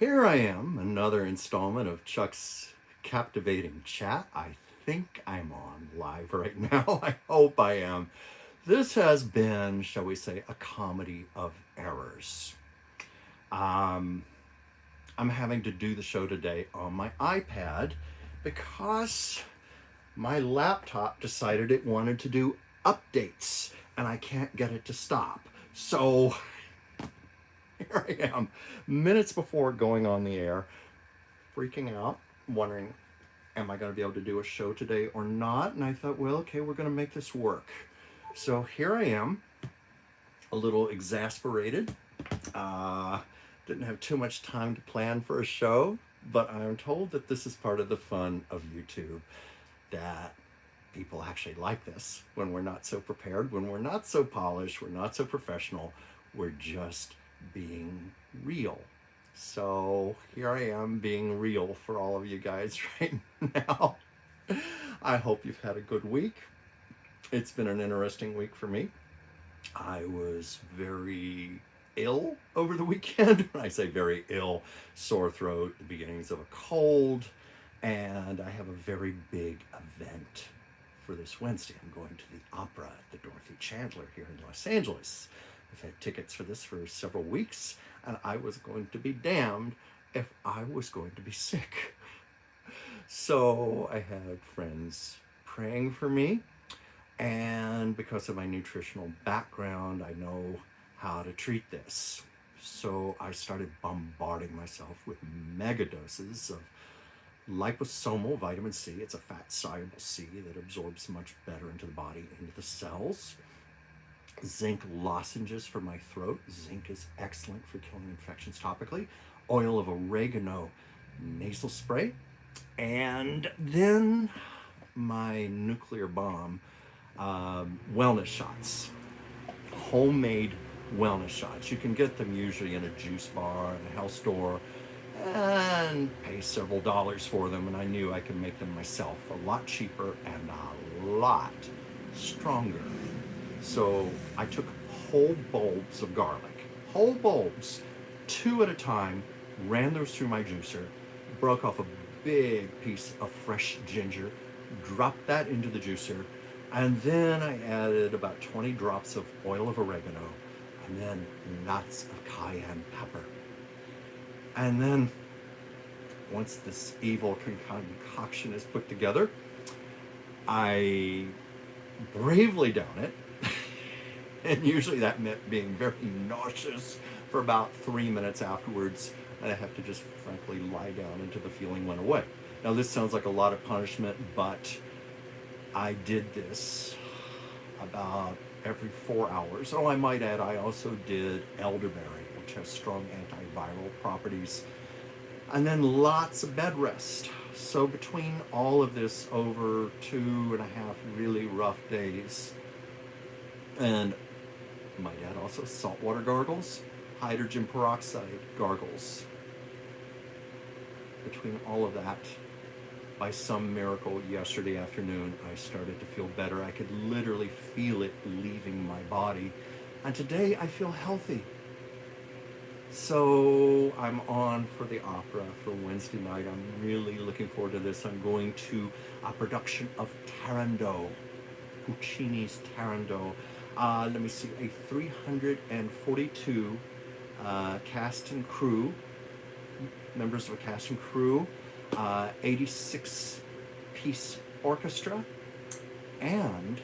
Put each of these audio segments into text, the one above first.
Here I am, another installment of Chuck's captivating chat. I think I'm on live right now. I hope I am. This has been, shall we say, a comedy of errors. Um, I'm having to do the show today on my iPad because my laptop decided it wanted to do updates and I can't get it to stop. So here I am, minutes before going on the air, freaking out, wondering, am I going to be able to do a show today or not? And I thought, well, okay, we're going to make this work. So here I am, a little exasperated. Uh, didn't have too much time to plan for a show, but I'm told that this is part of the fun of YouTube, that people actually like this when we're not so prepared, when we're not so polished, we're not so professional, we're just being real. So here I am being real for all of you guys right now. I hope you've had a good week. It's been an interesting week for me. I was very ill over the weekend. When I say very ill, sore throat, the beginnings of a cold, and I have a very big event for this Wednesday. I'm going to the opera at the Dorothy Chandler here in Los Angeles. I've had tickets for this for several weeks, and I was going to be damned if I was going to be sick. So I had friends praying for me, and because of my nutritional background, I know how to treat this. So I started bombarding myself with mega doses of liposomal vitamin C. It's a fat-soluble C that absorbs much better into the body, into the cells. Zinc lozenges for my throat. Zinc is excellent for killing infections topically. Oil of oregano nasal spray. And then my nuclear bomb wellness shots. Homemade wellness shots. You can get them usually in a juice bar, in a health store, and pay several dollars for them. And I knew I could make them myself a lot cheaper and a lot stronger. So I took whole bulbs of garlic, whole bulbs, 2 at a time, ran those through my juicer, broke off a big piece of fresh ginger, dropped that into the juicer, and then I added about 20 drops of oil of oregano, and then lots of cayenne pepper. And then once this evil concoction is put together, I bravely down it. And usually that meant being very nauseous for about 3 minutes afterwards. And I have to just frankly lie down until the feeling went away. Now this sounds like a lot of punishment, but I did this about every 4 hours. Oh, I might add, I also did elderberry, which has strong antiviral properties. And then lots of bed rest. So between all of this, over 2.5 really rough days, and might add also saltwater gargles, hydrogen peroxide gargles. Between all of that, by some miracle yesterday afternoon, I started to feel better. I could literally feel it leaving my body. And today I feel healthy. So I'm on for the opera for Wednesday night. I'm really looking forward to this. I'm going to a production of Turandot, Puccini's Turandot. Let me see, a 342 cast and crew, members of a cast and crew, 86-piece orchestra, and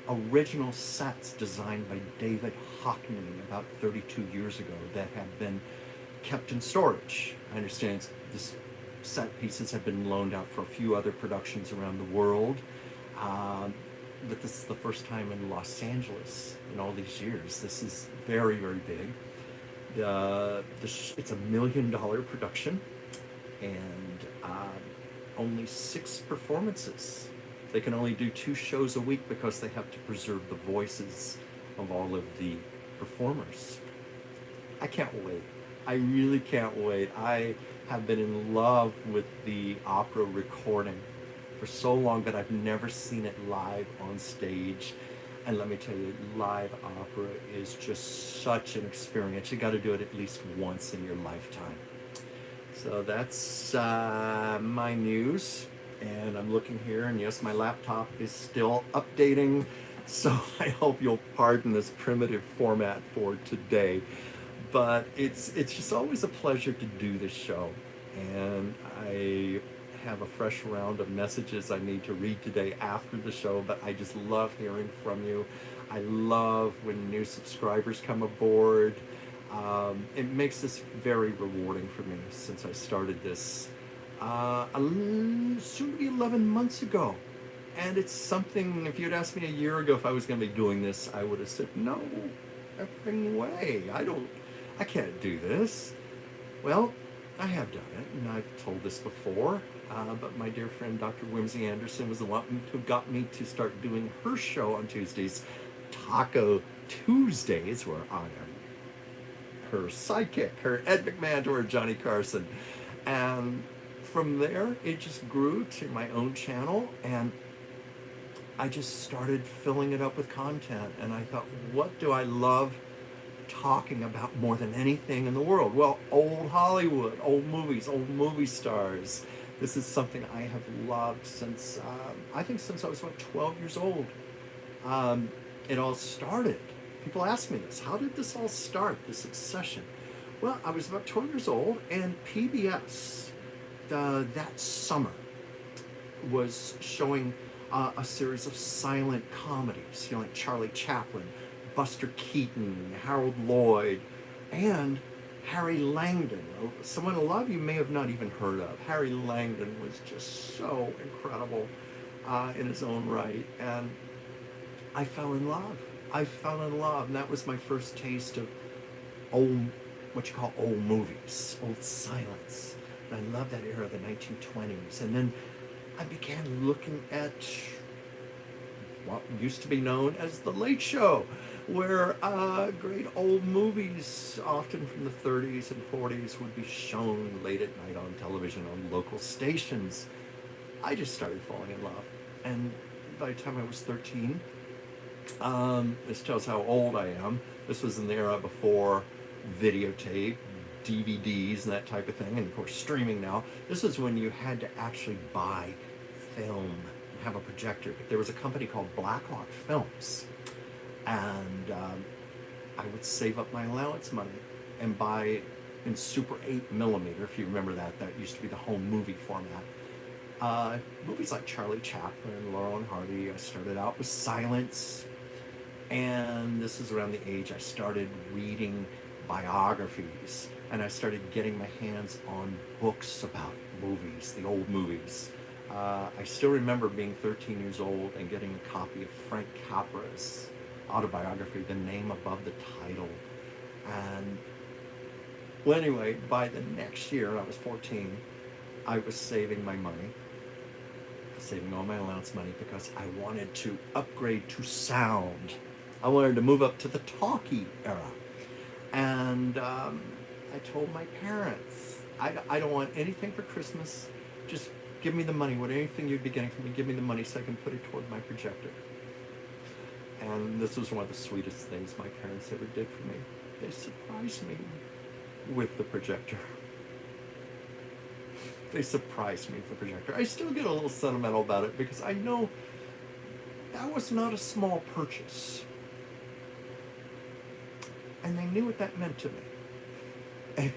original sets designed by David Hockney about 32 years ago that have been kept in storage. I understand this set pieces have been loaned out for a few other productions around the world. But this is the first time in Los Angeles in all these years. This is very, very big. It's $1 million production, and only 6 performances. They can only do 2 shows a week because they have to preserve the voices of all of the performers. I can't wait. I really can't wait. I have been in love with the opera recording for so long, but I've never seen it live on stage. And let me tell you, live opera is just such an experience. You got to do it at least once in your lifetime. So that's my news. And I'm looking here, and yes, my laptop is still updating. So I hope you'll pardon this primitive format for today. But it's just always a pleasure to do this show. And I have a fresh round of messages I need to read today after the show, but I just love hearing from you. I love when new subscribers come aboard. It makes this very rewarding for me since I started this soon to be 11 months ago. And it's something, if you'd asked me a year ago if I was going to be doing this, I would have said, no effing way. I can't do this. Well, I have done it, and I've told this before, but my dear friend Dr. Whimsy Anderson was the one who got me to start doing her show on Tuesdays, Taco Tuesdays, where I am her sidekick, her Ed McMahon to her Johnny Carson. And from there, it just grew to my own channel, and I just started filling it up with content. And I thought, what do I love talking about more than anything in the world? Well, old Hollywood, old movies, old movie stars. This is something I have loved since, I think since I was about 12 years old. It all started. People ask me this, how did this all start, this obsession? Well, I was about 12 years old, and PBS, that summer, was showing a series of silent comedies, like Charlie Chaplin, Buster Keaton, Harold Lloyd, and Harry Langdon, someone a lot of you may have not even heard of. Harry Langdon was just so incredible in his own right, and I fell in love. And that was my first taste of old, what you call old movies, old silence. And I love that era of the 1920s. And then I began looking at what used to be known as The Late Show, where great old movies, often from the 30s and 40s, would be shown late at night on television on local stations. I just started falling in love. And by the time I was 13, this tells how old I am. This was in the era before videotape, DVDs, and that type of thing, and of course streaming now. This is when you had to actually buy film and have a projector. There was a company called Blackhawk Films, and I would save up my allowance money and buy in Super 8 millimeter, if you remember that. That used to be the home movie format. Movies like Charlie Chaplin, Laurel and Hardy. I started out with silence, and this is around the age I started reading biographies, and I started getting my hands on books about movies, the old movies. I still remember being 13 years old and getting a copy of Frank Capra's autobiography, The Name Above the Title. And well, anyway, by the next year, I was 14, I was saving my money, saving all my allowance money, because I wanted to upgrade to sound. I wanted to move up to the talkie era. And I told my parents, I don't want anything for Christmas. Just give me the money. Anything you'd be getting from me, give me the money so I can put it toward my projector. And this was one of the sweetest things my parents ever did for me. They surprised me with the projector. They surprised me with the projector. I still get a little sentimental about it because I know that was not a small purchase. And they knew what that meant to me. And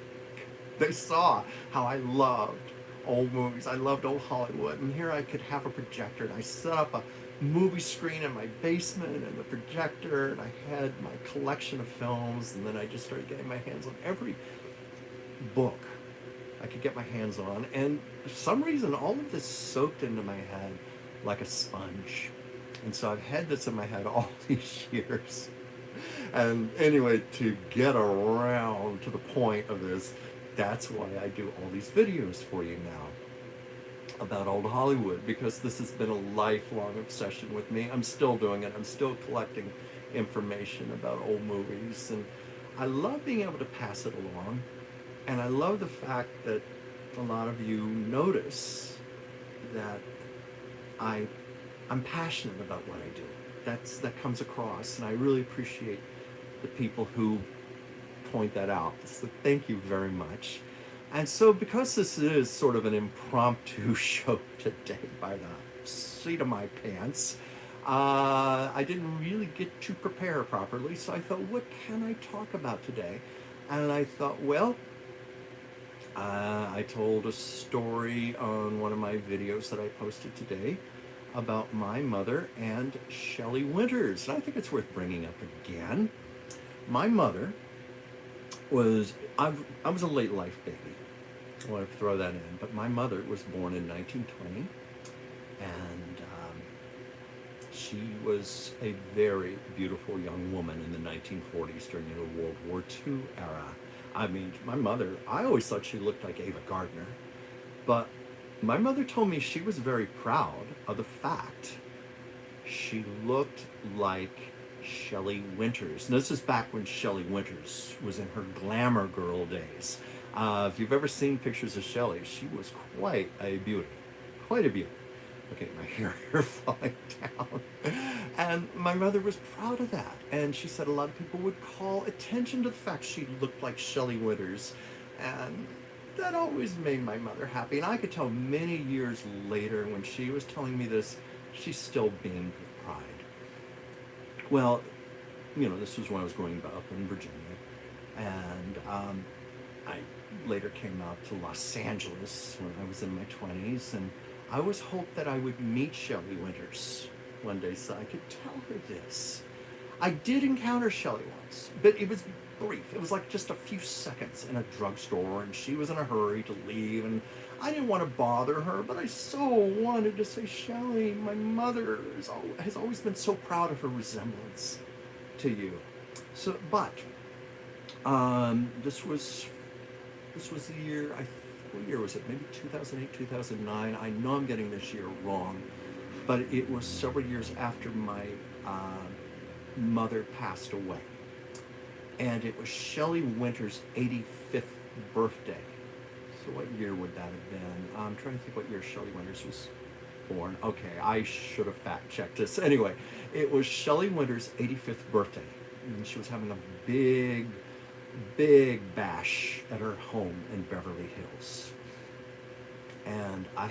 they saw how I loved old movies. I loved old Hollywood. And here I could have a projector, and I set up a movie screen in my basement and the projector, and I had my collection of films, and then I just started getting my hands on every book I could get my hands on. And for some reason, all of this soaked into my head like a sponge. And so I've had this in my head all these years. And anyway, to get around to the point of this, that's why I do all these videos for you now about old Hollywood, because this has been a lifelong obsession with me. I'm still doing it. I'm still collecting information about old movies, and I love being able to pass it along. And I love the fact that a lot of you notice that I'm passionate about what I do. That comes across, and I really appreciate the people who point that out. So thank you very much. And so, because this is sort of an impromptu show today by the seat of my pants, I didn't really get to prepare properly. So I thought, what can I talk about today? And I thought, well, I told a story on one of my videos that I posted today about my mother and Shelley Winters. And I think it's worth bringing up again. My mother I was a late life baby. I want to throw that in. But my mother was born in 1920, and she was a very beautiful young woman in the 1940s during the World War II era. I mean, my mother, I always thought she looked like Ava Gardner, but my mother told me she was very proud of the fact she looked like Shelley Winters. And this is back when Shelley Winters was in her glamour girl days. If you've ever seen pictures of Shelley, she was quite a beauty. Quite a beauty. Okay, my hair falling down. And my mother was proud of that. And she said a lot of people would call attention to the fact she looked like Shelley Winters. And that always made my mother happy. And I could tell many years later when she was telling me this, she still beamed with pride. Well, this was when I was growing up in Virginia. And I later came out to Los Angeles when I was in my 20s. And I always hoped that I would meet Shelley Winters one day so I could tell her this. I did encounter Shelley once, but it was brief. It was like just a few seconds in a drugstore, and she was in a hurry to leave, and I didn't want to bother her, but I so wanted to say, Shelley, my mother has always been so proud of her resemblance to you. So, but this was the year, what year was it? Maybe 2008, 2009. I know I'm getting this year wrong, but it was several years after my mother passed away. And it was Shelley Winters' 85th birthday. So what year would that have been? I'm trying to think what year Shelley Winters was born. Okay, I should have fact-checked this. Anyway, it was Shelley Winters' 85th birthday. And she was having a big bash at her home in Beverly Hills. And I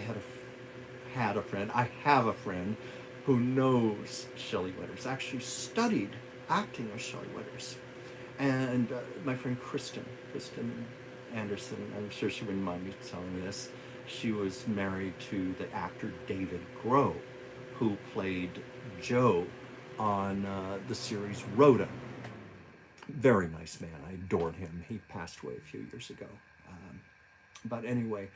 have a friend who knows Shelley Winters, actually studied acting with Shelley Winters. And my friend Kristen Anderson, I'm sure she wouldn't mind me telling you this, she was married to the actor David Groh, who played Joe on the series Rhoda. Very nice man. I adored him. He passed away a few years ago. But anyway,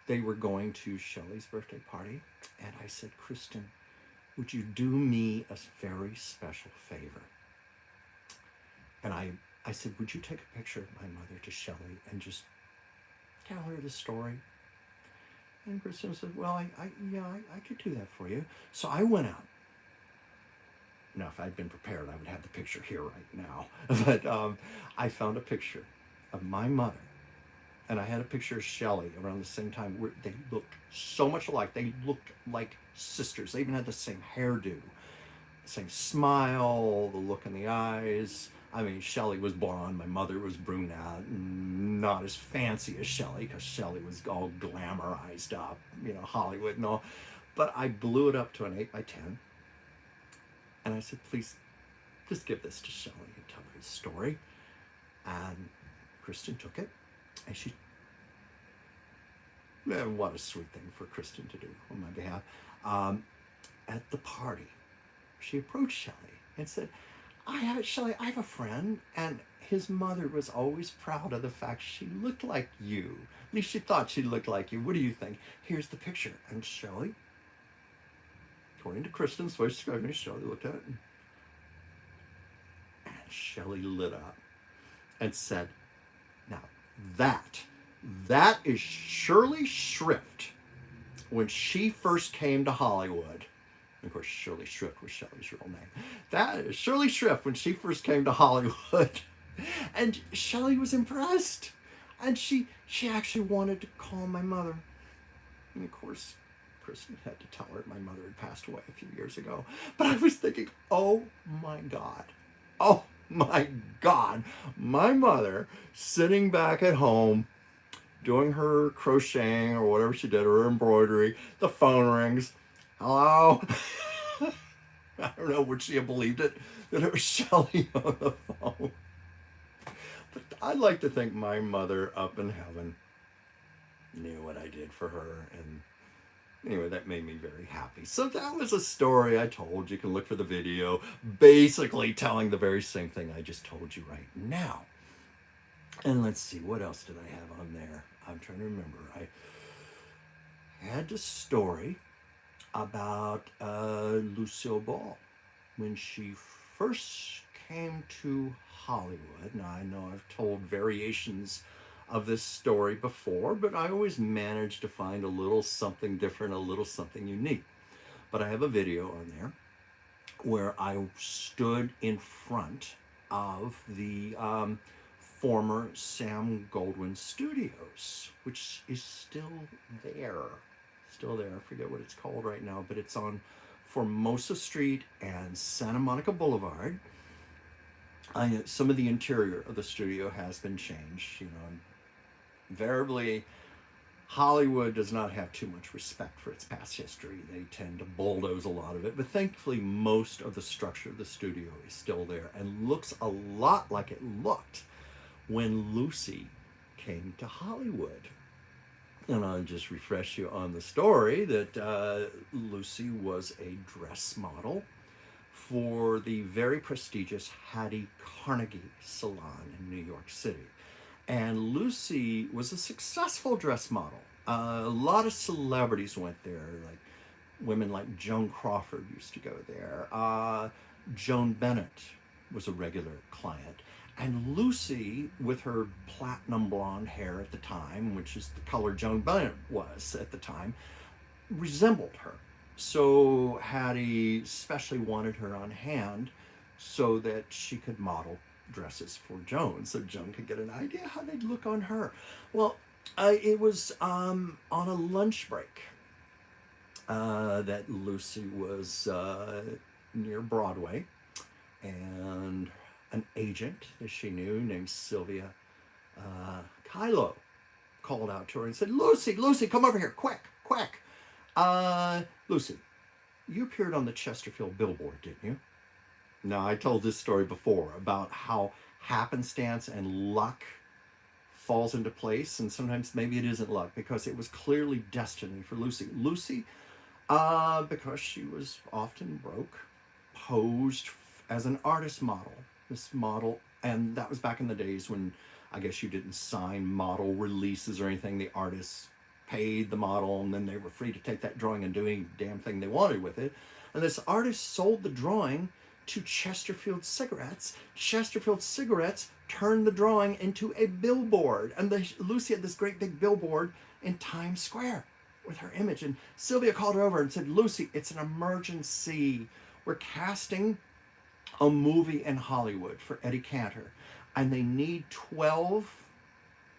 they were going to Shelley's birthday party, and I said, Kristen, would you do me a very special favor? And I said, would you take a picture of my mother to Shelley and just tell her the story? And Kristen said, well, I could do that for you. So I went out. Now, if I'd been prepared, I would have the picture here right now. But I found a picture of my mother, and I had a picture of Shelley around the same time. Where they looked so much alike. They looked like sisters. They even had the same hairdo, the same smile, the look in the eyes. I mean, Shelley was blonde. My mother was brunette, not as fancy as Shelley, because Shelley was all glamorized up, Hollywood and all. But I blew it up to an 8 by 10. And I said, please, just give this to Shelley and tell her the story. And Kristen took it, and what a sweet thing for Kristen to do on my behalf. At the party, she approached Shelley and said, Shelley, I have a friend, and his mother was always proud of the fact she looked like you. At least she thought she looked like you. What do you think? Here's the picture. And Shelley, according to Kristen's voice describing, Shelley looked at it, and Shelley lit up and said, now that is Shirley Shrift when she first came to Hollywood. Of course, Shirley Shrift was Shelley's real name. That is Shirley Shrift when she first came to Hollywood. And Shelley was impressed. And she actually wanted to call my mother. And of course, Kristen had to tell her my mother had passed away a few years ago. But I was thinking, oh my God, my mother sitting back at home doing her crocheting or whatever she did, or her embroidery. The phone rings. Hello? I don't know, would she have believed it, that it was Shelley on the phone? But I'd like to think my mother up in heaven knew what I did for her, and anyway, that made me very happy. So that was a story I told. You can look for the video, basically telling the very same thing I just told you right now. And let's see, what else did I have on there? I'm trying to remember. I had a story about Lucille Ball when she first came to Hollywood. Now, I know I've told variations of this story before, but I always manage to find a little something different, a little something unique. But I have a video on there where I stood in front of the former Sam Goldwyn Studios, which is still there. Still there. I forget what it's called right now, but it's on Formosa Street and Santa Monica Boulevard. Some of the interior of the studio has been changed. You know, invariably, Hollywood does not have too much respect for its past history. They tend to bulldoze a lot of it, but thankfully most of the structure of the studio is still there and looks a lot like it looked when Lucy came to Hollywood. And I'll just refresh you on the story that Lucy was a dress model for the very prestigious Hattie Carnegie Salon in New York City. And Lucy was a successful dress model. A lot of celebrities went there, like women like Joan Crawford used to go there. Joan Bennett was a regular client. And Lucy, with her platinum blonde hair at the time, which is the color Joan Bennett was at the time, resembled her. So Hattie especially wanted her on hand so that she could model dresses for Joan, so Joan could get an idea how they'd look on her. Well, it was on a lunch break that Lucy was near Broadway, and an agent that she knew named Sylvia Kylo called out to her and said, Lucy, come over here, quick. Lucy, you appeared on the Chesterfield billboard, didn't you? Now, I told this story before about how happenstance and luck falls into place, and sometimes maybe it isn't luck, because it was clearly destiny for Lucy. Lucy, because she was often broke, posed as an artist model. This model, and that was back in the days when I guess you didn't sign model releases or anything. The artists paid the model, and then they were free to take that drawing and do any damn thing they wanted with it. And this artist sold the drawing to Chesterfield Cigarettes. Chesterfield Cigarettes turned the drawing into a billboard. And Lucy had this great big billboard in Times Square with her image. And Sylvia called her over and said, Lucy, it's an emergency. We're casting a movie in Hollywood for Eddie Cantor. And they need 12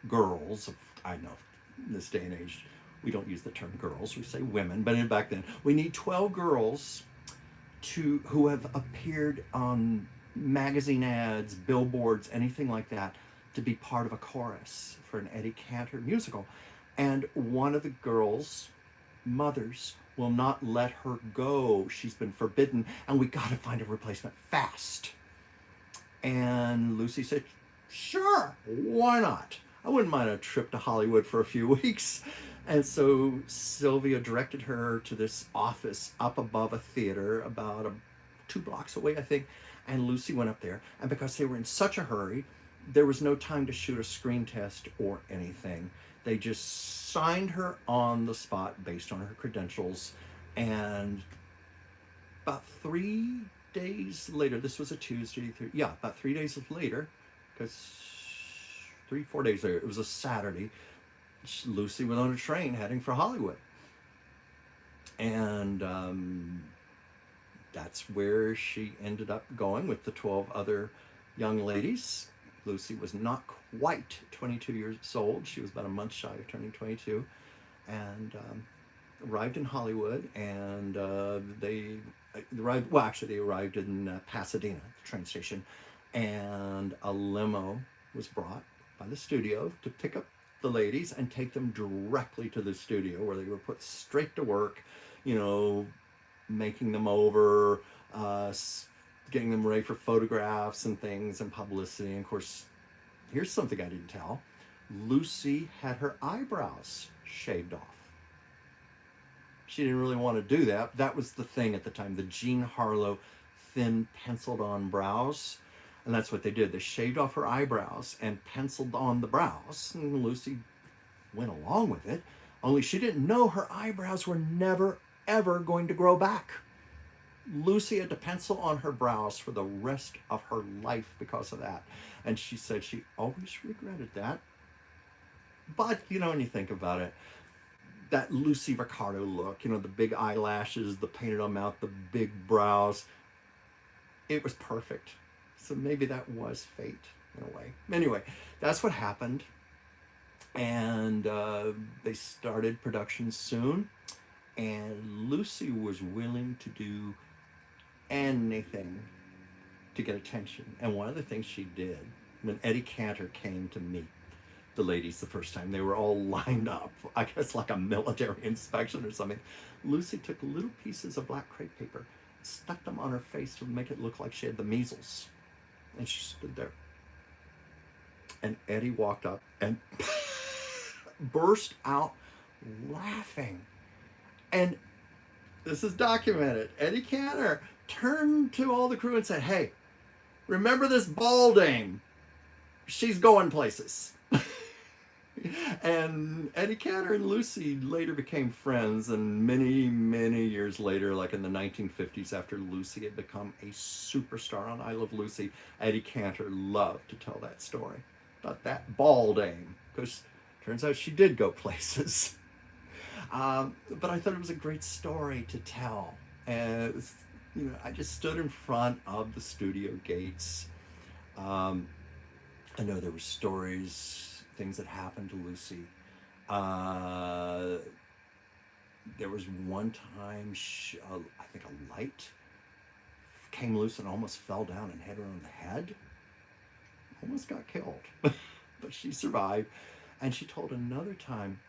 girls. I know, in this day and age, we don't use the term girls, we say women. But back then, we need 12 girls who have appeared on magazine ads, billboards, anything like that, to be part of a chorus for an Eddie Cantor musical. And one of the girls' mothers will not let her go. She's been forbidden, and we got to find a replacement fast. And Lucy said, sure, why not? I wouldn't mind a trip to Hollywood for a few weeks. And so Sylvia directed her to this office up above a theater about 2 blocks away, I think. And Lucy went up there. And because they were in such a hurry, there was no time to shoot a screen test or anything. They just signed her on the spot based on her credentials. And about 3 days later, this was a Tuesday, about 3 days later, because 4 days later, it was a Saturday, Lucy was on a train heading for Hollywood. And that's where she ended up going with the 12 other young ladies. Lucy was not quite 22 years old. She was about a month shy of turning 22. And arrived in Hollywood, and they arrived in Pasadena, the train station, and a limo was brought by the studio to pick up the ladies and take them directly to the studio where they were put straight to work, you know, making them over, uh, getting them ready for photographs and things and publicity. And of course, here's something I didn't tell. Lucy had her eyebrows shaved off. She didn't really want to do that. That was the thing at the time, the Jean Harlow thin penciled on brows. And that's what they did. They shaved off her eyebrows and penciled on the brows. And Lucy went along with it, only she didn't know her eyebrows were never, ever going to grow back. Lucy had to pencil on her brows for the rest of her life because of that. And she said she always regretted that. But, you know, when you think about it, that Lucy Ricardo look, you know, the big eyelashes, the painted on mouth, the big brows, it was perfect. So maybe that was fate in a way. Anyway, that's what happened. And they started production soon. And Lucy was willing to do anything to get attention. And one of the things she did, when Eddie Cantor came to meet the ladies the first time, they were all lined up, I guess like a military inspection or something. Lucy took little pieces of black crepe paper, stuck them on her face to make it look like she had the measles. And she stood there. And Eddie walked up and burst out laughing. And this is documented. Eddie Cantor turned to all the crew and said, "Hey, remember this Ball dame? She's going places." And Eddie Cantor and Lucy later became friends, and many, many years later, like in the 1950s, after Lucy had become a superstar on I Love Lucy, Eddie Cantor loved to tell that story about that Ball dame, because turns out she did go places. But I thought it was a great story to tell. And you know, I just stood in front of the studio gates. I know there were stories, things that happened to Lucy. There was one time, I think a light came loose and almost fell down and hit her on the head. Almost got killed, but she survived. And she told another time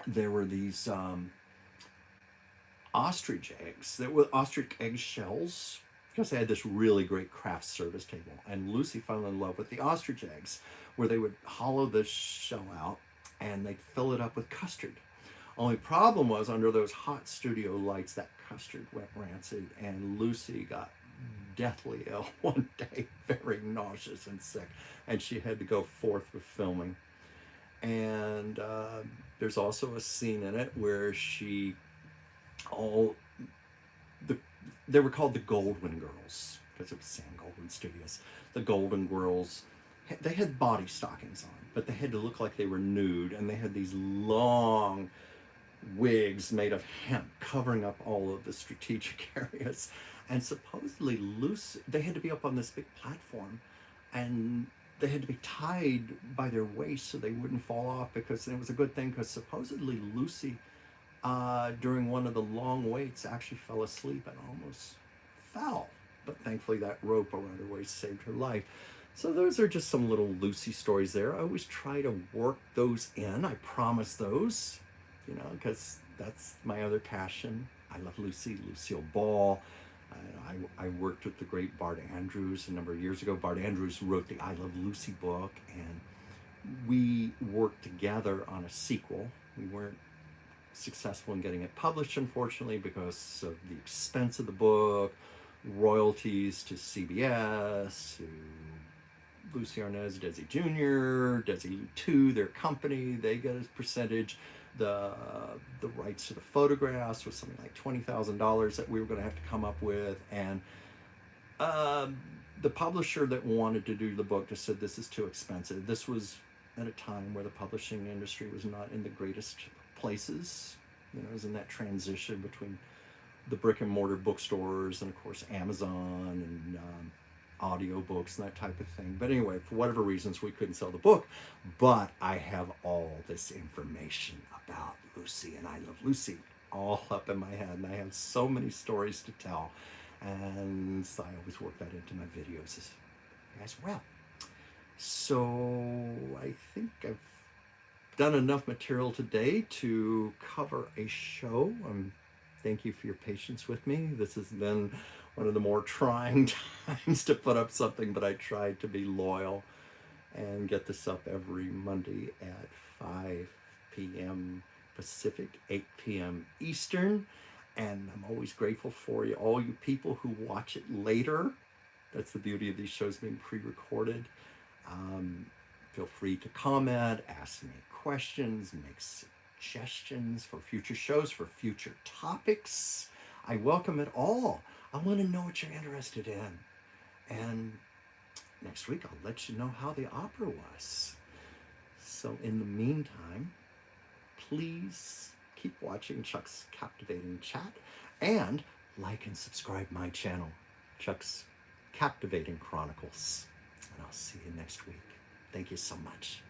there were these ostrich eggs. There were ostrich egg shells, because they had this really great craft service table. And Lucy fell in love with the ostrich eggs, where they would hollow the shell out and they'd fill it up with custard. Only problem was, under those hot studio lights, that custard went rancid, and Lucy got deathly ill one day, very nauseous and sick, and she had to go forth with filming. And there's also a scene in it where they were called the Goldwyn Girls, because it was Sam Goldwyn Studios. The Goldwyn Girls, they had body stockings on, but they had to look like they were nude, and they had these long wigs made of hemp covering up all of the strategic areas. And supposedly they had to be up on this big platform, and they had to be tied by their waist so they wouldn't fall off, because it was a good thing, because supposedly Lucy, during one of the long waits, actually fell asleep and almost fell. But thankfully that rope around her waist saved her life. So those are just some little Lucy stories there. I always try to work those in. I promise those, you know, because that's my other passion. I love Lucy, Lucille Ball. I worked with the great Bart Andrews a number of years ago. Bart Andrews wrote the I Love Lucy book, and we worked together on a sequel. We weren't successful in getting it published, unfortunately, because of the expense of the book, royalties to CBS, to Lucie Arnaz, Desi Jr., Desi 2, their company, they get a percentage. The rights to the photographs was something like $20,000 that we were going to have to come up with, and the publisher that wanted to do the book just said, this is too expensive. This was at a time where the publishing industry was not in the greatest places. You know, it was in that transition between the brick and mortar bookstores and of course Amazon and audiobooks and that type of thing. But anyway, for whatever reasons, we couldn't sell the book. But I have all this information about Lucy and I Love Lucy all up in my head, and I have so many stories to tell, and so I always work that into my videos as well. So I think I've done enough material today to cover a show. Thank you for your patience with me. This has been one of the more trying times to put up something, but I tried to be loyal and get this up every Monday at 5 p.m. Pacific, 8 p.m. Eastern. And I'm always grateful for you, all you people who watch it later. That's the beauty of these shows being pre-recorded. Feel free to comment, ask me questions, make suggestions for future shows, for future topics. I welcome it all. I want to know what you're interested in. And next week, I'll let you know how the opera was. So in the meantime, please keep watching Chuck's Captivating Chat and like and subscribe my channel, Chuck's Captivating Chronicles. And I'll see you next week. Thank you so much.